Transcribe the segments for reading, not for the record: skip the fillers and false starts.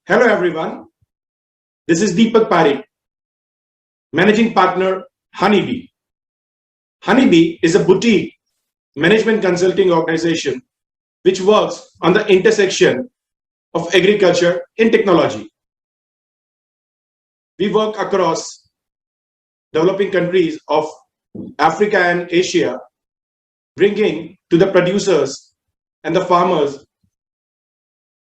Hello everyone, this is Deepak Parik, Managing Partner, Honeybee. Honeybee is a boutique management consulting organization which works on the intersection of agriculture and technology. We work across developing countries of Africa and Asia, bringing to the producers and the farmers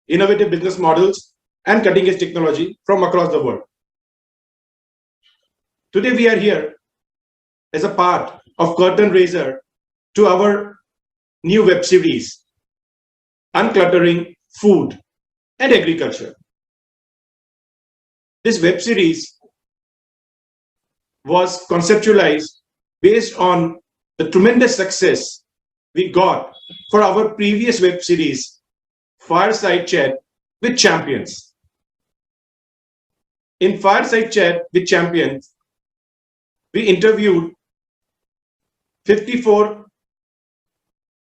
innovative business models and cutting-edge technology from across the world. Today we are here as a part of curtain raiser to our new web series, Uncluttering Food and Agriculture. This web series was conceptualized based on the tremendous success we got for our previous web series, Fireside Chat with Champions. In Fireside Chat with Champions, we interviewed 54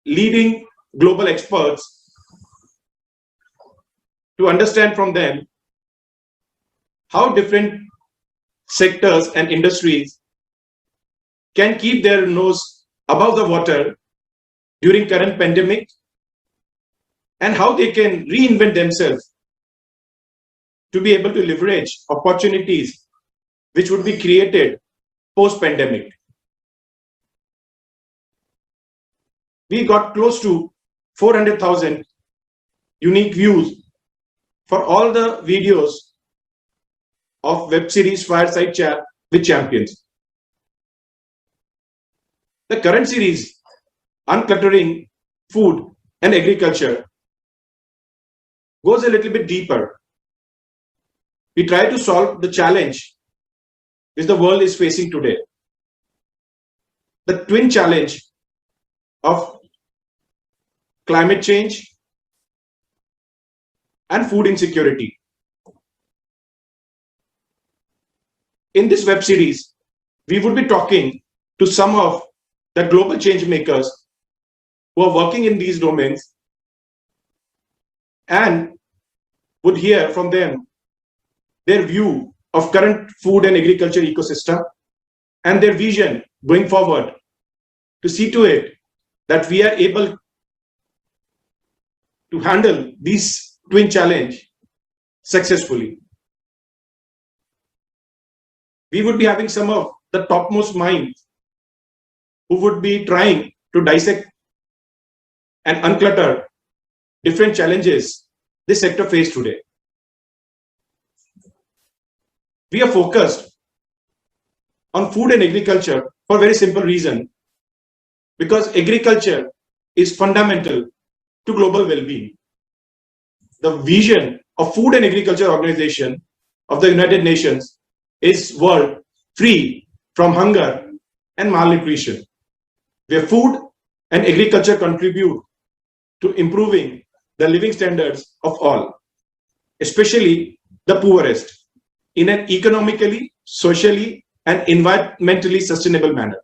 leading global experts to understand from them how different sectors and industries can keep their nose above the water during current pandemic and how they can reinvent themselves to be able to leverage opportunities which would be created post-pandemic. We got close to 400,000 unique views for all the videos of web series Fireside Chat with Champions. The current series, Uncluttering Food and Agriculture, goes a little bit deeper. We try to solve the challenge which the world is facing today. The twin challenge of climate change and food insecurity. In this web series, we would be talking to some of the global change makers who are working in these domains and would hear from them their view of current food and agriculture ecosystem and their vision going forward to see to it that we are able to handle this twin challenge successfully. We would be having some of the topmost minds who would be trying to dissect and unclutter different challenges this sector faces today. We are focused on food and agriculture for a very simple reason, because agriculture is fundamental to global well-being. The vision of Food and Agriculture Organization of the United Nations is world free from hunger and malnutrition, where food and agriculture contribute to improving the living standards of all, especially the poorest, in an economically, socially, and environmentally sustainable manner.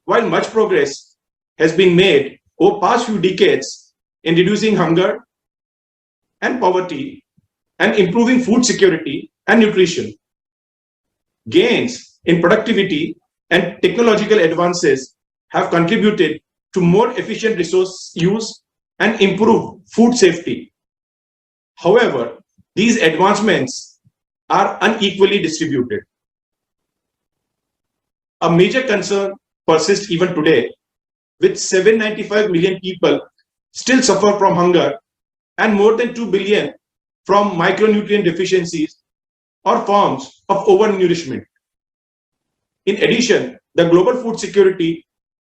While much progress has been made over past few decades in reducing hunger and poverty and improving food security and nutrition, gains in productivity and technological advances have contributed to more efficient resource use and improved food safety. However, these advancements are unequally distributed. A major concern persists even today, with 795 million people still suffer from hunger and more than 2 billion from micronutrient deficiencies or forms of overnourishment. In addition, the global food security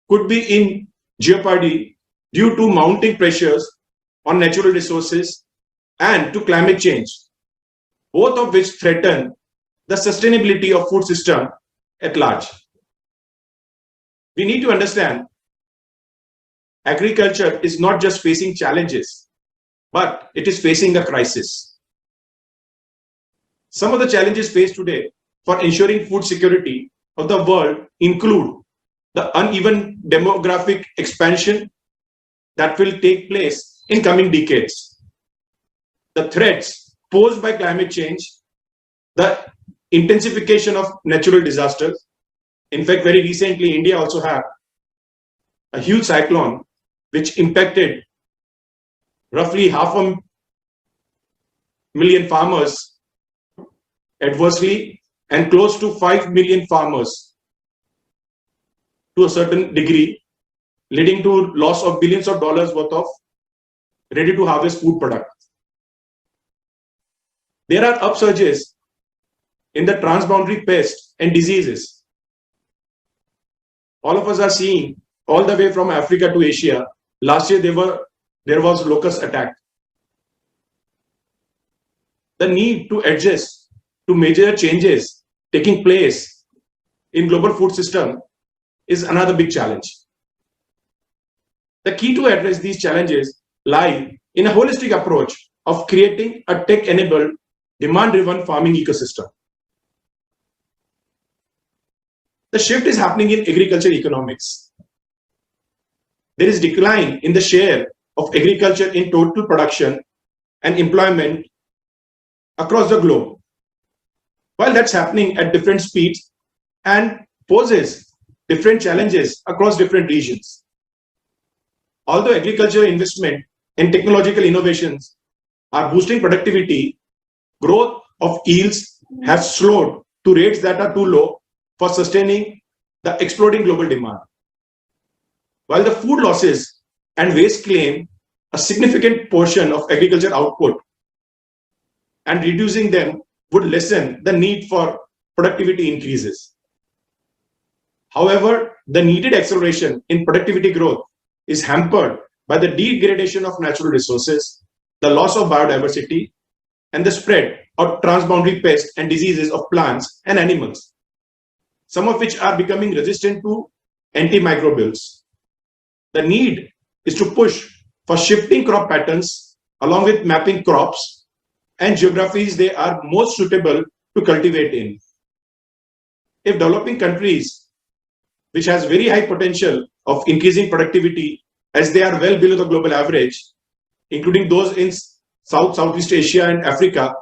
could be in jeopardy due to mounting pressures on natural resources and to climate change, both of which threaten the sustainability of food system at large. We need to understand agriculture is not just facing challenges, but it is facing a crisis. Some of the challenges faced today for ensuring food security of the world include the uneven demographic expansion that will take place in coming decades, the threats posed by climate change, the intensification of natural disasters. In fact, very recently, India also had a huge cyclone which impacted roughly 500,000 farmers adversely and close to 5 million farmers to a certain degree, leading to loss of billions of dollars worth of ready to harvest food products. There are upsurges in the transboundary pests and diseases. All of us are seeing all the way from Africa to Asia. Last year there was locust attack. The need to adjust to major changes taking place in global food system is another big challenge. The key to address these challenges lie in a holistic approach of creating a tech-enabled, demand-driven farming ecosystem. The shift is happening in agriculture economics. There is decline in the share of agriculture in total production and employment across the globe. While that's happening at different speeds and poses different challenges across different regions. Although agricultural investment and technological innovations are boosting productivity, growth of yields has slowed to rates that are too low for sustaining the exploding global demand. While the food losses and waste claim a significant portion of agriculture output, and reducing them would lessen the need for productivity increases. However, the needed acceleration in productivity growth is hampered by the degradation of natural resources, the loss of biodiversity, and the spread of transboundary pests and diseases of plants and animals, some of which are becoming resistant to antimicrobials. The need is to push for shifting crop patterns along with mapping crops and geographies they are most suitable to cultivate in. If developing countries, which has very high potential of increasing productivity as they are well below the global average, including those in Southeast Asia and Africa,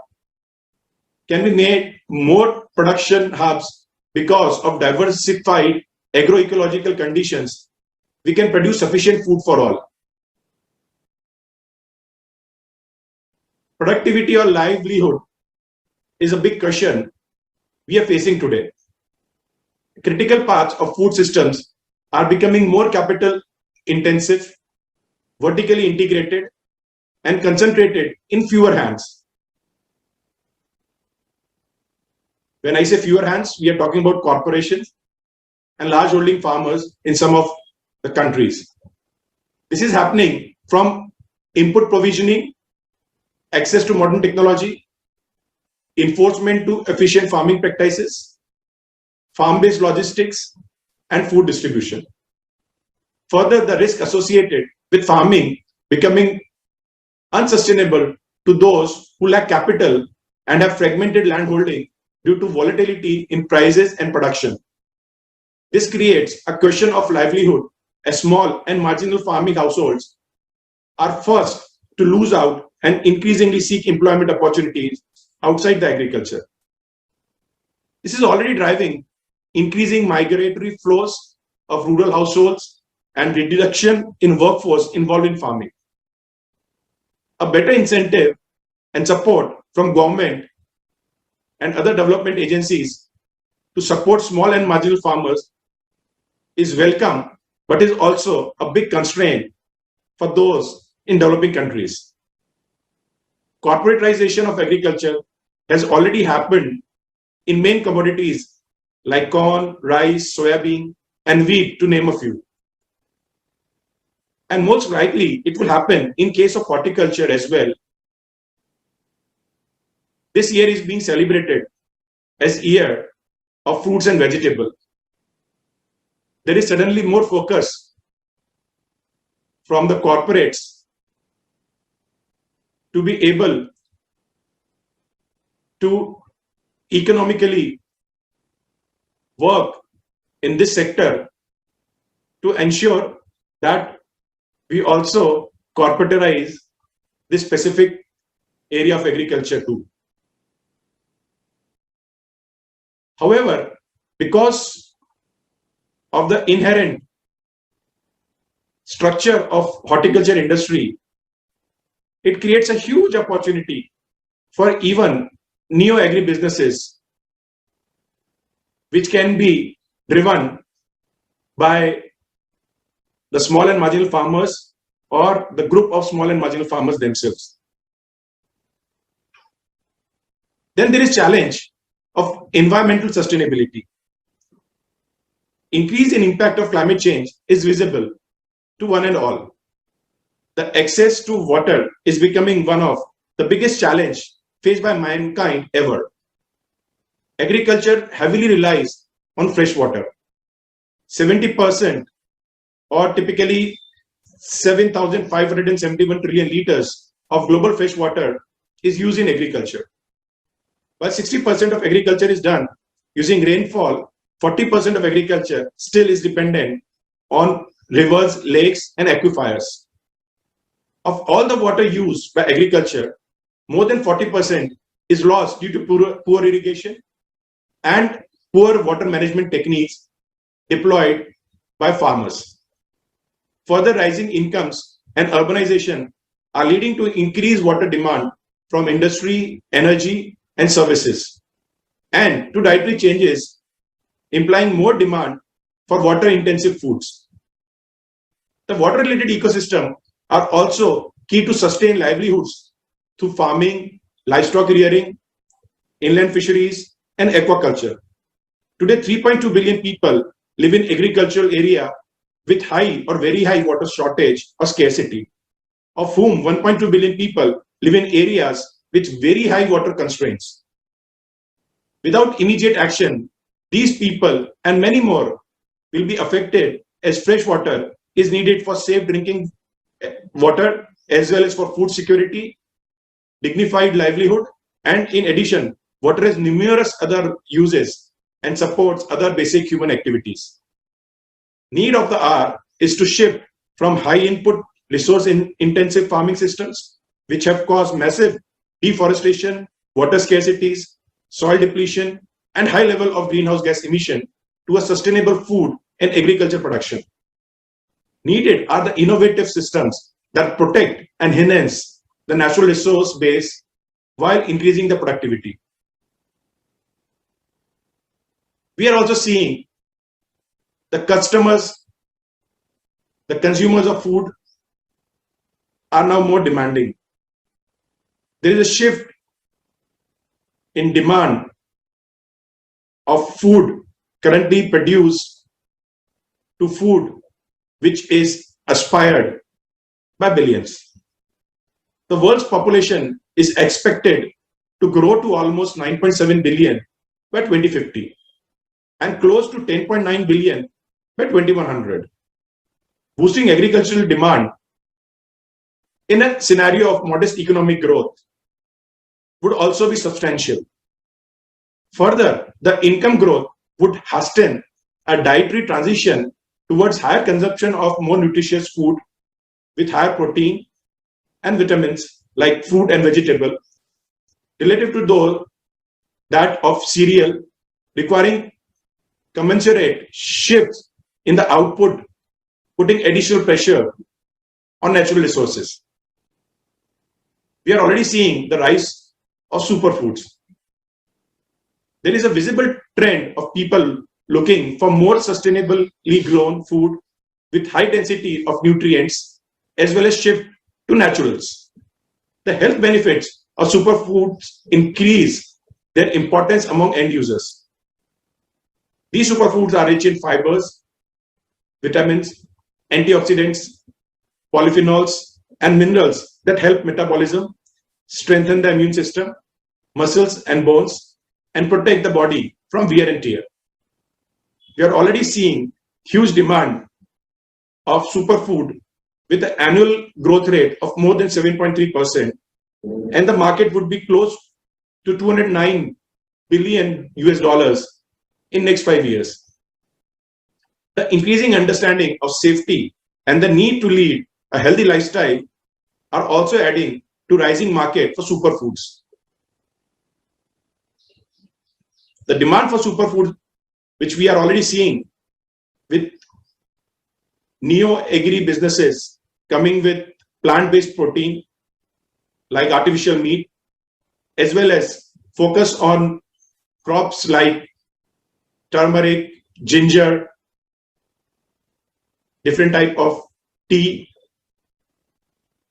can be made more production hubs because of diversified agroecological conditions, we can produce sufficient food for all. Productivity or livelihood is a big question we are facing today. Critical parts of food systems are becoming more capital intensive, vertically integrated, and concentrated in fewer hands. When I say fewer hands, we are talking about corporations and large holding farmers in some of the countries. This is happening from input provisioning, access to modern technology, enforcement to efficient farming practices, farm-based logistics, and food distribution. Further, the risk associated with farming becoming unsustainable to those who lack capital and have fragmented landholding due to volatility in prices and production. This creates a question of livelihood as small and marginal farming households are first to lose out and increasingly seek employment opportunities outside the agriculture. This is already driving increasing migratory flows of rural households and reduction in workforce involved in farming. A better incentive and support from government and other development agencies to support small and marginal farmers is welcome, but is also a big constraint for those in developing countries. Corporatization of agriculture has already happened in main commodities like corn, rice, soybean, and wheat, to name a few. And most likely, it will happen in case of horticulture as well. This year is being celebrated as Year of Fruits and Vegetables. There is suddenly more focus from the corporates to be able to economically work in this sector to ensure that we also corporatize this specific area of agriculture too. However, because of the inherent structure of horticulture industry, it creates a huge opportunity for even neo-agri businesses, which can be driven by the small and marginal farmers or the group of small and marginal farmers themselves. Then there is challenge of environmental sustainability. Increase in impact of climate change is visible to one and all. The access to water is becoming one of the biggest challenge faced by mankind ever. Agriculture heavily relies on fresh water. 70% or typically 7,571 trillion liters of global fresh water is used in agriculture. While 60% of agriculture is done using rainfall, 40% of agriculture still is dependent on rivers, lakes, and aquifers. Of all the water used by agriculture, more than 40% is lost due to poor irrigation and poor water management techniques deployed by farmers. Further rising incomes and urbanization are leading to increased water demand from industry, energy, and services, and to dietary changes, implying more demand for water-intensive foods. The water-related ecosystem are also key to sustain livelihoods through farming, livestock rearing, inland fisheries, and aquaculture. Today, 3.2 billion people live in agricultural area with high or very high water shortage or scarcity, of whom 1.2 billion people live in areas with very high water constraints. Without immediate action, these people and many more will be affected, as fresh water is needed for safe drinking water as well as for food security, dignified livelihood, and in addition, water has numerous other uses and supports other basic human activities. Need of the hour is to shift from high input resource intensive farming systems, which have caused massive deforestation, water scarcities, soil depletion, and high level of greenhouse gas emission, to a sustainable food and agriculture production. Needed are the innovative systems that protect and enhance the natural resource base while increasing the productivity. We are also seeing the customers, the consumers of food are now more demanding. There is a shift in demand of food currently produced to food which is aspired by billions. The world's population is expected to grow to almost 9.7 billion by 2050 and close to 10.9 billion by 2100. Boosting agricultural demand in a scenario of modest economic growth would also be substantial. Further, the income growth would hasten a dietary transition towards higher consumption of more nutritious food with higher protein and vitamins like fruit and vegetable, relative to those that of cereal, requiring commensurate shifts in the output, putting additional pressure on natural resources. We are already seeing the rise of superfoods. There is a visible trend of people looking for more sustainably grown food with high density of nutrients, as well as shift to naturals. The health benefits of superfoods increase their importance among end users. These superfoods are rich in fibers, vitamins, antioxidants, polyphenols, and minerals that help metabolism, strengthen the immune system, muscles and bones, and protect the body from wear and tear. We are already seeing huge demand of superfood with an annual growth rate of more than 7.3%, and the market would be close to $209 billion in next 5 years. The increasing understanding of safety and the need to lead a healthy lifestyle are also adding to rising market for superfoods. The demand for superfoods, which we are already seeing with neo-agri businesses coming with plant-based protein like artificial meat, as well as focus on crops like turmeric, ginger, different type of tea.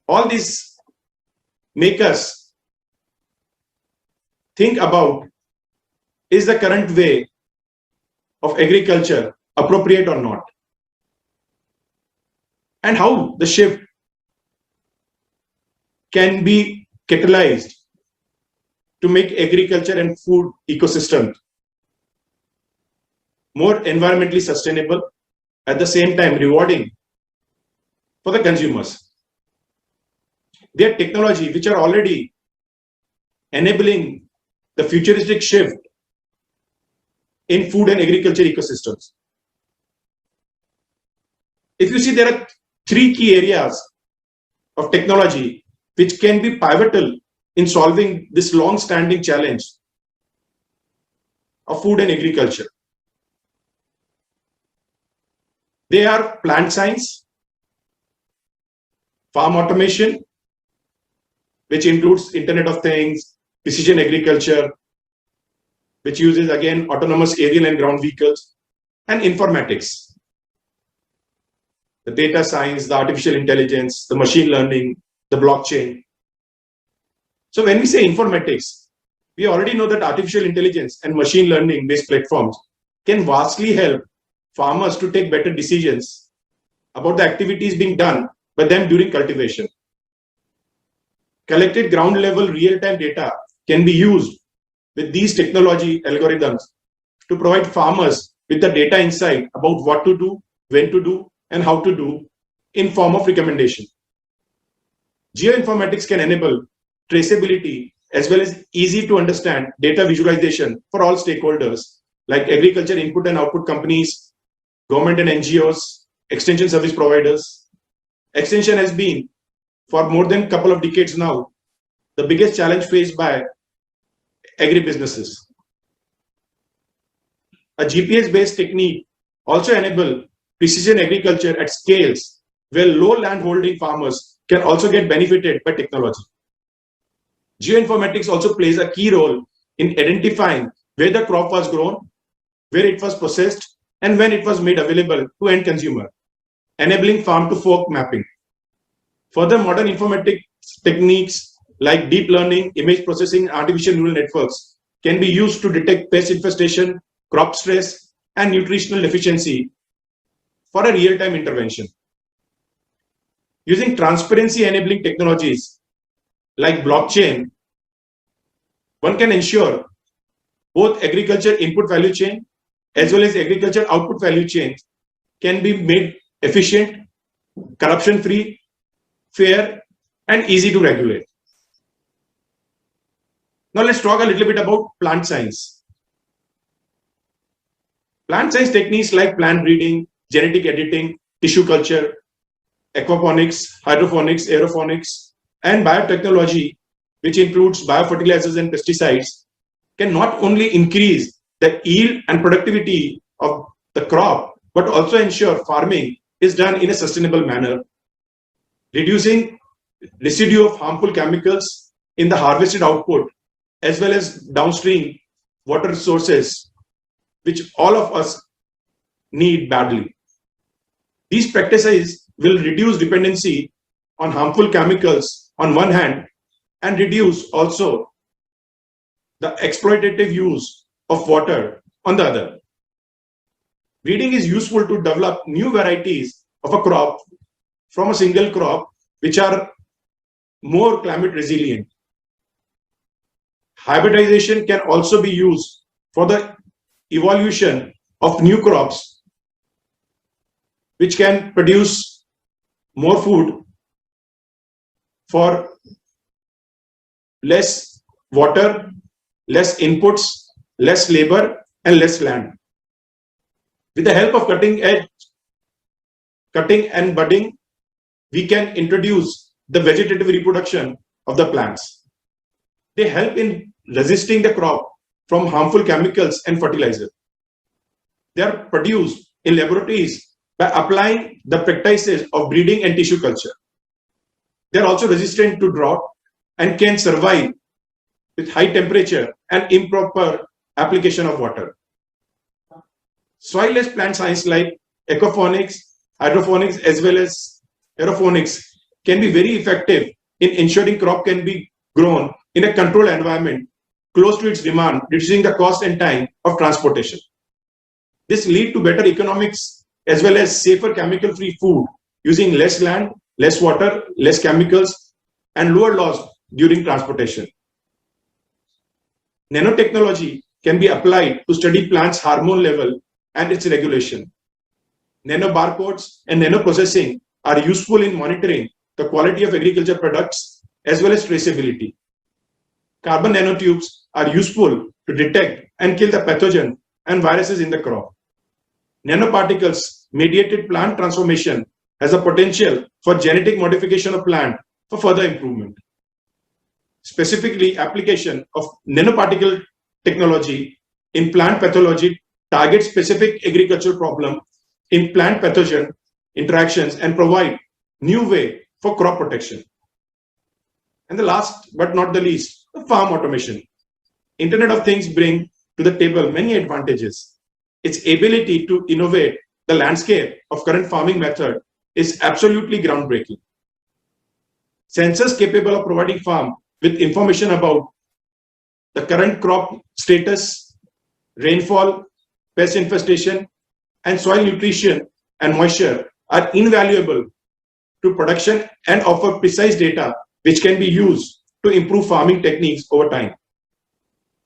All these make us think about, is the current way of agriculture appropriate or not? And how the shift can be catalyzed to make agriculture and food ecosystem more environmentally sustainable, at the same time rewarding for the consumers. There are technology which are already enabling the futuristic shift in food and agriculture ecosystems. If you see, there are three key areas of technology which can be pivotal in solving this long-standing challenge of food and agriculture. They are plant science, farm automation, which includes Internet of Things, precision agriculture, which uses again autonomous aerial and ground vehicles, and informatics. The data science, the artificial intelligence, the machine learning, the blockchain. So when we say informatics, we already know that artificial intelligence and machine learning based platforms can vastly help farmers to take better decisions about the activities being done by them during cultivation. Collected ground level real-time data can be used with these technology algorithms to provide farmers with the data insight about what to do, when to do, and how to do in form of recommendation. Geoinformatics can enable traceability as well as easy to understand data visualization for all stakeholders like agriculture input and output companies, government and NGOs, extension service providers. Extension has been, for more than a couple of decades now, the biggest challenge faced by agribusinesses. A GPS-based technique also enable precision agriculture at scales where low land holding farmers can also get benefited by technology. Geoinformatics also plays a key role in identifying where the crop was grown, where it was processed, and when it was made available to end consumer, enabling farm to fork mapping. Further, modern informatics techniques like deep learning, image processing, artificial neural networks can be used to detect pest infestation, crop stress, and nutritional deficiency for a real-time intervention. Using transparency enabling technologies like blockchain, one can ensure both agriculture input value chain as well as agriculture output value chain can be made efficient, corruption-free, fair, and easy to regulate. Now let's talk a little bit about plant science. Plant science techniques like plant breeding, genetic editing, tissue culture, aquaponics, hydroponics, aeroponics, and biotechnology, which includes biofertilizers and pesticides, can not only increase the yield and productivity of the crop, but also ensure farming is done in a sustainable manner, reducing residue of harmful chemicals in the harvested output, as well as downstream water resources, which all of us need badly. These practices will reduce dependency on harmful chemicals on one hand and reduce also the exploitative use of water on the other. Breeding is useful to develop new varieties of a crop from a single crop which are more climate resilient. Hybridization can also be used for the evolution of new crops which can produce more food for less water, less inputs, less labor, and less land. With the help of cutting and budding, we can introduce the vegetative reproduction of the plants. They help in resisting the crop from harmful chemicals and fertilizer. They are produced in laboratories by applying the practices of breeding and tissue culture. They are also resistant to drought and can survive with high temperature and improper application of water. Soil-less plant science like aquaponics, hydroponics, as well as aeroponics can be very effective in ensuring crop can be grown in a controlled environment close to its demand, reducing the cost and time of transportation. This leads to better economics as well as safer chemical-free food using less land, less water, less chemicals, and lower loss during transportation. Nanotechnology can be applied to study plants' hormone level and its regulation. Nanobarcodes and nanoprocessing are useful in monitoring the quality of agriculture products as well as traceability. Carbon nanotubes are useful to detect and kill the pathogen and viruses in the crop. Nanoparticles mediated plant transformation has a potential for genetic modification of plant for further improvement. Specifically, application of nanoparticle technology in plant pathology targets specific agricultural problem in plant pathogen interactions and provide new way for crop protection. And the last but not the least, the farm automation. Internet of Things bring to the table many advantages. Its ability to innovate the landscape of current farming method is absolutely groundbreaking. Sensors capable of providing farm with information about the current crop status, rainfall, pest infestation, and soil nutrition and moisture are invaluable to production and offer precise data which can be used to improve farming techniques over time.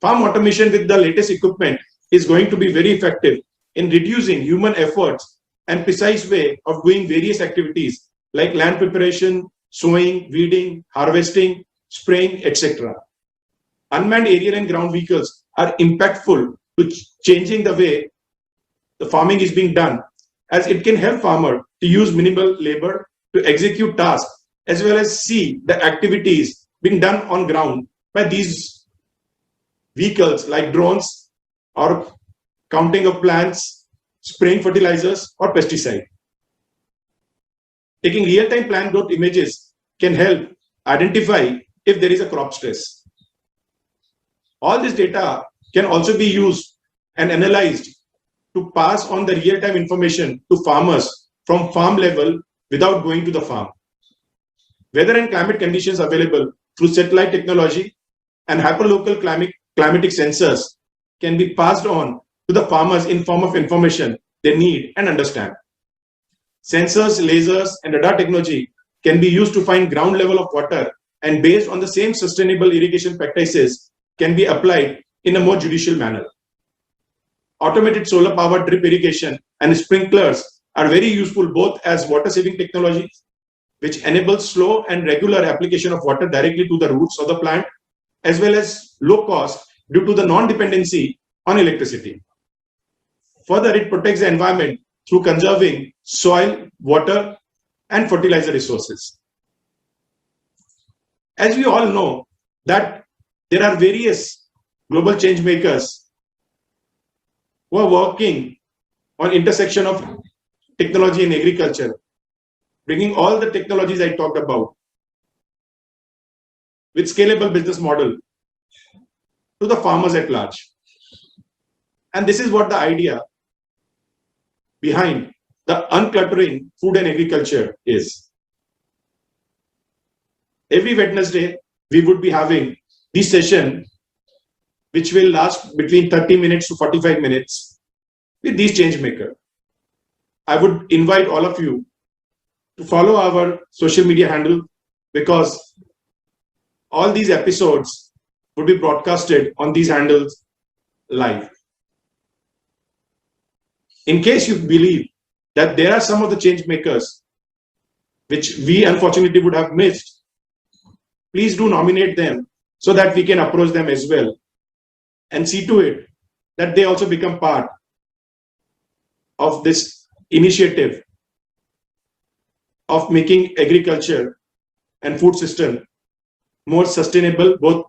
Farm automation with the latest equipment is going to be very effective in reducing human efforts and precise way of doing various activities like land preparation, sowing, weeding, harvesting, spraying, etc. Unmanned aerial and ground vehicles are impactful to changing the way the farming is being done, as it can help farmer to use minimal labor to execute tasks as well as see the activities being done on ground by these vehicles like drones or counting of plants, spraying fertilizers or pesticide. Taking real-time plant growth images can help identify if there is a crop stress. All this data can also be used and analyzed to pass on the real-time information to farmers from farm level without going to the farm. Weather and climate conditions available through satellite technology and hyperlocal climatic sensors can be passed on to the farmers in form of information they need and understand. Sensors, lasers, and radar technology can be used to find ground level of water, and based on the same sustainable irrigation practices can be applied in a more judicial manner. Automated solar powered drip irrigation and sprinklers are very useful both as water saving technologies, which enables slow and regular application of water directly to the roots of the plant, as well as low cost due to the non-dependency on electricity. Further, it protects the environment through conserving soil, water, and fertilizer resources. As we all know that there are various global change makers who are working on intersection of technology and agriculture, bringing all the technologies I talked about with scalable business model to the farmers at large. And this is what the idea behind the Uncluttering Food and Agriculture is. Every Wednesday, we would be having this session, which will last between 30 minutes to 45 minutes with these change makers. I would invite all of you to follow our social media handle, because all these episodes would be broadcasted on these handles live. In case you believe that there are some of the change makers which we unfortunately would have missed, please do nominate them so that we can approach them as well and see to it that they also become part of this initiative of making agriculture and food system more sustainable, both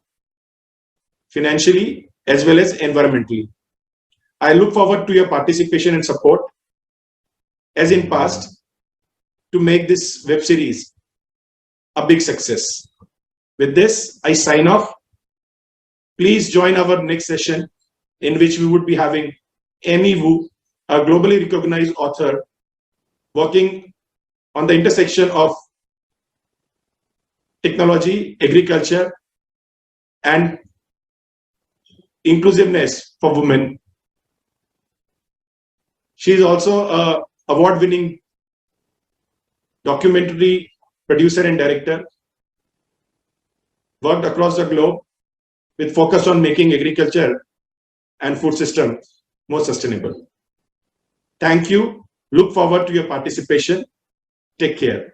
financially as well as environmentally. I look forward to your participation and support, as in past, to make this web series a big success. With this, I sign off. Please join our next session, in which we would be having Amy Wu, a globally recognized author working on the intersection of technology, agriculture, and inclusiveness for women. She is also an award-winning documentary producer and director, worked across the globe with focus on making agriculture and food system more sustainable. Thank you. Look forward to your participation. Take care.